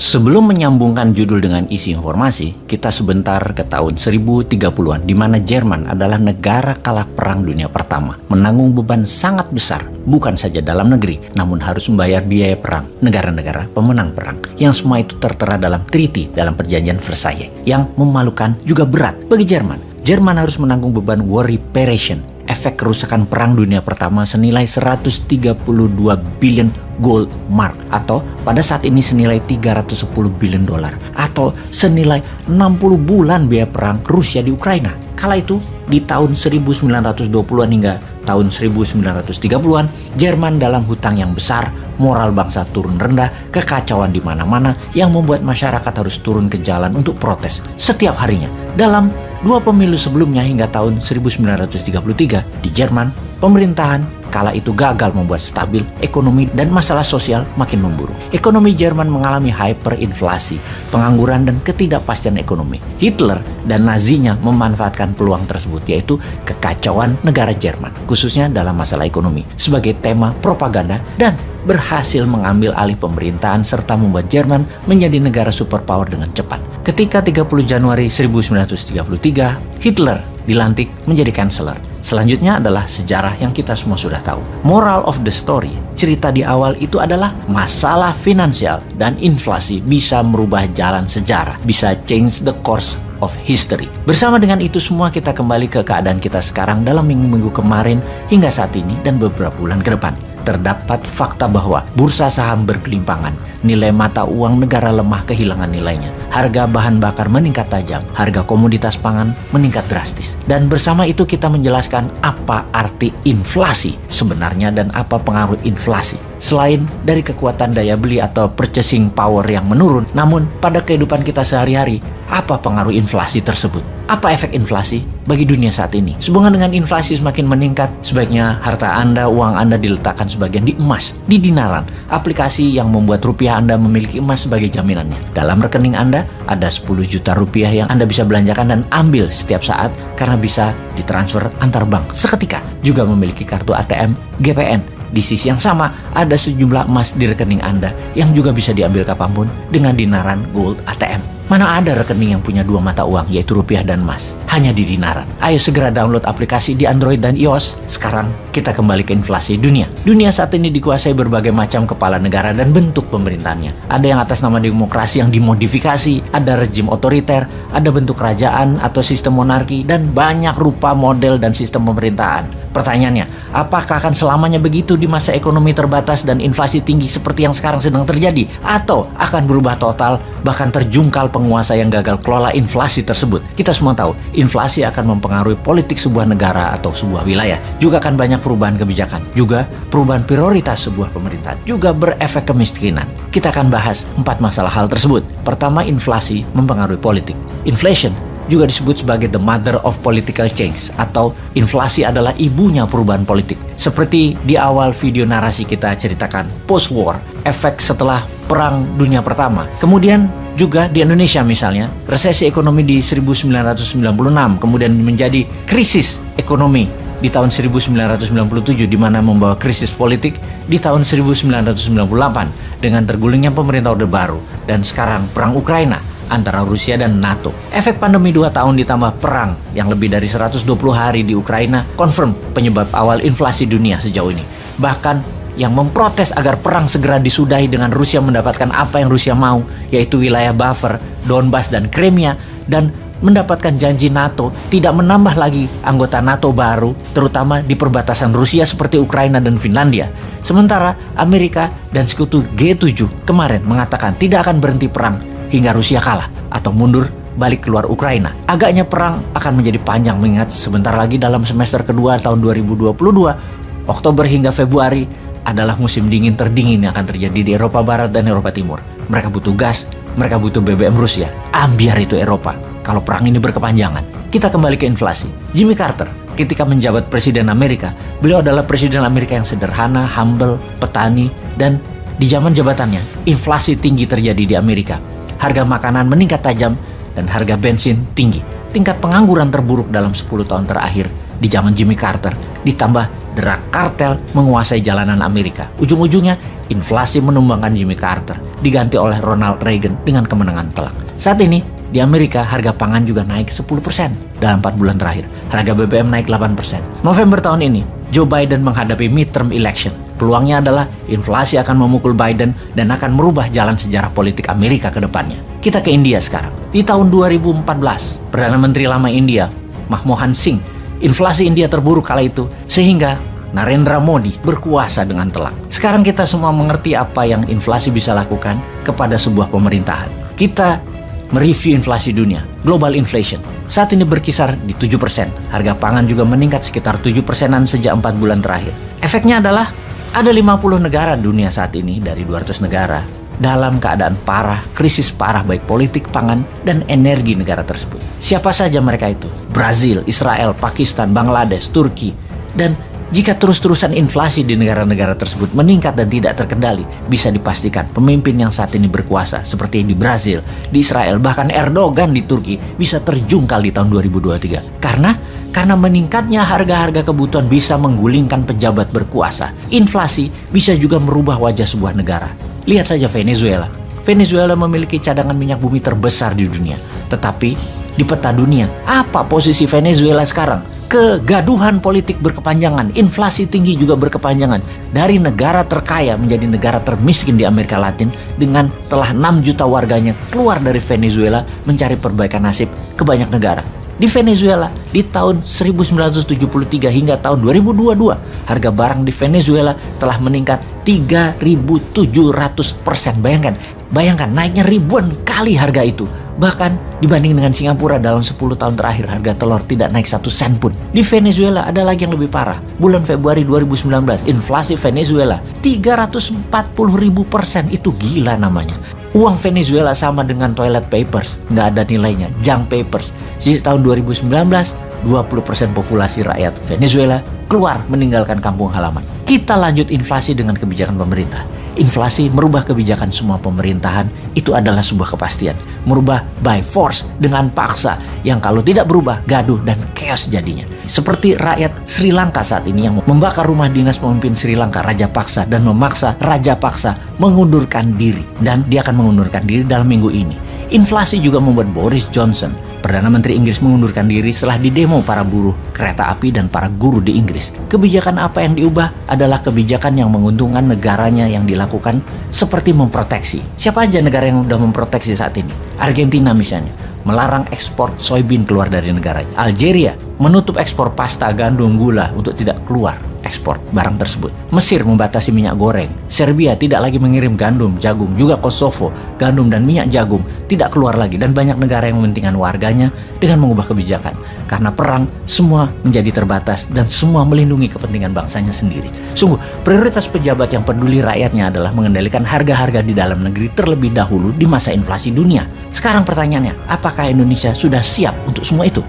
Sebelum menyambungkan judul dengan isi informasi, kita sebentar ke tahun 1030-an di mana Jerman adalah negara kalah Perang Dunia Pertama, menanggung beban sangat besar, bukan saja dalam negeri, namun harus membayar biaya perang negara-negara pemenang perang, yang semua itu tertera dalam treaty dalam perjanjian Versailles, yang memalukan juga berat bagi Jerman. Jerman harus menanggung beban war reparation, efek kerusakan Perang Dunia Pertama senilai 132 billion gold mark, atau pada saat ini senilai 310 billion dolar, atau senilai 60 bulan biaya perang Rusia di Ukraina. Kala itu di tahun 1920-an hingga tahun 1930-an, Jerman dalam hutang yang besar, moral bangsa turun rendah, kekacauan di mana-mana yang membuat masyarakat harus turun ke jalan untuk protes setiap harinya. Dalam dua pemilu sebelumnya hingga tahun 1933 di Jerman, pemerintahan kala itu gagal membuat stabil ekonomi dan masalah sosial makin memburuk. Ekonomi Jerman mengalami hyperinflasi, pengangguran dan ketidakpastian ekonomi. Hitler dan Nazinya memanfaatkan peluang tersebut, yaitu kekacauan negara Jerman, khususnya dalam masalah ekonomi, sebagai tema propaganda dan berhasil mengambil alih pemerintahan serta membuat Jerman menjadi negara superpower dengan cepat. Ketika 30 Januari 1933, Hitler dilantik menjadi kanseler. Selanjutnya adalah sejarah yang kita semua sudah tahu. Moral of the story, cerita di awal itu adalah masalah finansial dan inflasi bisa merubah jalan sejarah, bisa change the course of history. Bersama dengan itu semua kita kembali ke keadaan kita sekarang dalam minggu-minggu kemarin hingga saat ini dan beberapa bulan ke depan. Terdapat fakta bahwa bursa saham berkelimpangan, nilai mata uang negara lemah kehilangan nilainya, harga bahan bakar meningkat tajam, harga komoditas pangan meningkat drastis. Dan bersama itu kita menjelaskan apa arti inflasi sebenarnya dan apa pengaruh inflasi. Selain dari kekuatan daya beli atau purchasing power yang menurun, namun pada kehidupan kita sehari-hari, apa pengaruh inflasi tersebut? Apa efek inflasi bagi dunia saat ini? Sehubungan dengan inflasi semakin meningkat, sebaiknya harta Anda, uang Anda diletakkan sebagian di emas, di dinaran, aplikasi yang membuat rupiah Anda memiliki emas sebagai jaminannya. Dalam rekening Anda ada 10 juta rupiah yang Anda bisa belanjakan dan ambil setiap saat karena bisa ditransfer antar bank seketika. Juga memiliki kartu ATM GPN. Di sisi yang sama, ada sejumlah emas di rekening Anda yang juga bisa diambil kapanpun dengan dinaran gold ATM. Mana ada rekening yang punya dua mata uang, yaitu rupiah dan emas, hanya di dinaran. Ayo segera download aplikasi di Android dan iOS. Sekarang kita kembali ke inflasi dunia. Dunia saat ini dikuasai berbagai macam kepala negara dan bentuk pemerintahannya. Ada yang atas nama demokrasi yang dimodifikasi, ada rejim otoriter, ada bentuk kerajaan atau sistem monarki, dan banyak rupa model dan sistem pemerintahan. Pertanyaannya, apakah akan selamanya begitu di masa ekonomi terbatas dan inflasi tinggi seperti yang sekarang sedang terjadi? Atau akan berubah total, bahkan terjungkal penguasa yang gagal kelola inflasi tersebut? Kita semua tahu, inflasi akan mempengaruhi politik sebuah negara atau sebuah wilayah. Juga akan banyak perubahan kebijakan, juga perubahan prioritas sebuah pemerintahan, juga berefek kemiskinan. Kita akan bahas 4 masalah hal tersebut. Pertama, inflasi mempengaruhi politik. Inflation juga disebut sebagai the mother of political change, atau inflasi adalah ibunya perubahan politik. Seperti di awal video narasi kita ceritakan, post-war, efek setelah Perang Dunia Pertama. Kemudian juga di Indonesia misalnya, resesi ekonomi di 1996, kemudian menjadi krisis ekonomi di tahun 1997, di mana membawa krisis politik di tahun 1998 dengan tergulingnya pemerintah Orde Baru, dan sekarang perang Ukraina antara Rusia dan NATO. Efek pandemi 2 tahun ditambah perang yang lebih dari 120 hari di Ukraina confirm penyebab awal inflasi dunia sejauh ini. Bahkan yang memprotes agar perang segera disudahi dengan Rusia mendapatkan apa yang Rusia mau, yaitu wilayah buffer, Donbas dan Crimea, dan mendapatkan janji NATO tidak menambah lagi anggota NATO baru, terutama di perbatasan Rusia seperti Ukraina dan Finlandia. Sementara Amerika dan sekutu G7 kemarin mengatakan tidak akan berhenti perang hingga Rusia kalah atau mundur balik keluar Ukraina. Agaknya perang akan menjadi panjang, mengingat sebentar lagi dalam semester kedua tahun 2022, Oktober hingga Februari adalah musim dingin terdingin yang akan terjadi di Eropa Barat dan Eropa Timur. Mereka butuh gas, mereka butuh BBM Rusia. Ambiar itu Eropa kalau perang ini berkepanjangan. Kita kembali ke inflasi. Jimmy Carter ketika menjabat Presiden Amerika, beliau adalah Presiden Amerika yang sederhana, humble, petani, dan di zaman jabatannya, inflasi tinggi terjadi di Amerika. Harga makanan meningkat tajam dan harga bensin tinggi. Tingkat pengangguran terburuk dalam 10 tahun terakhir di zaman Jimmy Carter, ditambah drug kartel menguasai jalanan Amerika. Ujung-ujungnya inflasi menumbangkan Jimmy Carter, diganti oleh Ronald Reagan dengan kemenangan telak. Saat ini, di Amerika, harga pangan juga naik 10% dalam 4 bulan terakhir. Harga BBM naik 8%. November tahun ini, Joe Biden menghadapi midterm election. Peluangnya adalah inflasi akan memukul Biden dan akan merubah jalan sejarah politik Amerika ke depannya. Kita ke India sekarang. Di tahun 2014, Perdana Menteri lama India, Manmohan Singh, inflasi India terburuk kala itu, sehingga Narendra Modi berkuasa dengan telak. Sekarang kita semua mengerti apa yang inflasi bisa lakukan kepada sebuah pemerintahan. Kita mereview inflasi dunia, global inflation. Saat ini berkisar di 7%. Harga pangan juga meningkat sekitar 7%-an sejak 4 bulan terakhir. Efeknya adalah ada 50 negara dunia saat ini dari 200 negara dalam keadaan parah, krisis parah baik politik, pangan, dan energi negara tersebut. Siapa saja mereka itu? Brazil, Israel, Pakistan, Bangladesh, Turki, dan jika terus-terusan inflasi di negara-negara tersebut meningkat dan tidak terkendali, bisa dipastikan pemimpin yang saat ini berkuasa seperti di Brazil, di Israel, bahkan Erdogan di Turki bisa terjungkal di tahun 2023. Karena meningkatnya harga-harga kebutuhan bisa menggulingkan pejabat berkuasa. Inflasi bisa juga merubah wajah sebuah negara. Lihat saja Venezuela. Venezuela memiliki cadangan minyak bumi terbesar di dunia. Tetapi di peta dunia, apa posisi Venezuela sekarang? Kegaduhan politik berkepanjangan, inflasi tinggi juga berkepanjangan. Dari negara terkaya menjadi negara termiskin di Amerika Latin dengan telah 6 juta warganya keluar dari Venezuela mencari perbaikan nasib ke banyak negara. Di Venezuela, di tahun 1973 hingga tahun 2022, harga barang di Venezuela telah meningkat 3.700%. Bayangkan naiknya ribuan kali harga itu. Bahkan dibanding dengan Singapura dalam 10 tahun terakhir harga telur tidak naik 1 sen pun. Di Venezuela ada lagi yang lebih parah. Bulan Februari 2019, inflasi Venezuela 340.000%. Itu gila namanya. Uang Venezuela sama dengan toilet papers, nggak ada nilainya, junk papers. Sejak tahun 2019, 20% populasi rakyat Venezuela keluar meninggalkan kampung halaman. Kita lanjut inflasi dengan kebijakan pemerintah. Inflasi merubah kebijakan semua pemerintahan, itu adalah sebuah kepastian. Merubah by force, dengan paksa, yang kalau tidak berubah, gaduh dan chaos jadinya. Seperti rakyat Sri Lanka saat ini yang membakar rumah dinas pemimpin Sri Lanka, Raja Paksa, dan memaksa Raja Paksa mengundurkan diri. Dan dia akan mengundurkan diri dalam minggu ini. Inflasi juga membuat Boris Johnson, Perdana Menteri Inggris, mengundurkan diri setelah didemo para buruh kereta api dan para guru di Inggris. Kebijakan apa yang diubah adalah kebijakan yang menguntungkan negaranya yang dilakukan seperti memproteksi. Siapa aja negara yang sudah memproteksi saat ini? Argentina misalnya, melarang ekspor soybean keluar dari negaranya. Algeria menutup ekspor pasta, gandum, gula untuk tidak keluar ekspor barang tersebut. Mesir membatasi minyak goreng. Serbia tidak lagi mengirim gandum, jagung. Juga Kosovo, gandum dan minyak jagung tidak keluar lagi. Dan banyak negara yang mementingkan warganya dengan mengubah kebijakan. Karena perang, semua menjadi terbatas dan semua melindungi kepentingan bangsanya sendiri. Sungguh, prioritas pejabat yang peduli rakyatnya adalah mengendalikan harga-harga di dalam negeri terlebih dahulu di masa inflasi dunia. Sekarang pertanyaannya, apakah Indonesia sudah siap untuk semua itu?